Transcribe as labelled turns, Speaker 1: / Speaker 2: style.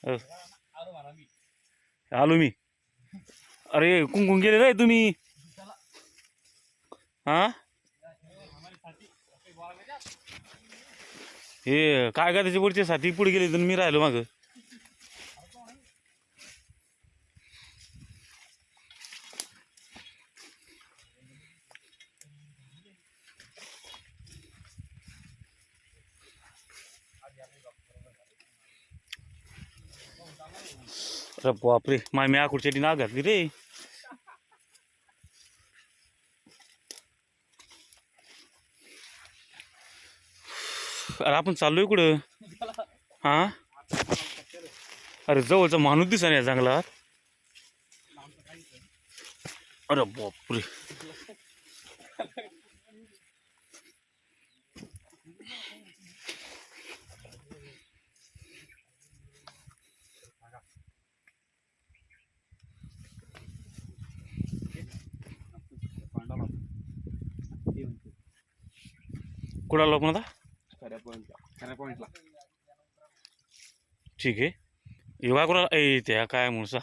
Speaker 1: अ, आलो मी. अरे कुंकुम गेले रे तुम्ही. हा हे काय का त्याच्या पुढच्या साथी पुढे गेले तर मी राहिलो माग. अरे बापरे मी आकुडच्या नाव घातली रे. अरे आपण चाललोय कुठं. हा अरे जवळचा माणूस दिसा या जंगलात. अरे बापरे. कुणाला पण आता
Speaker 2: खऱ्या पॉईंटला
Speaker 1: ठीक आहे. योगा कुणाला त्या काय म्हणून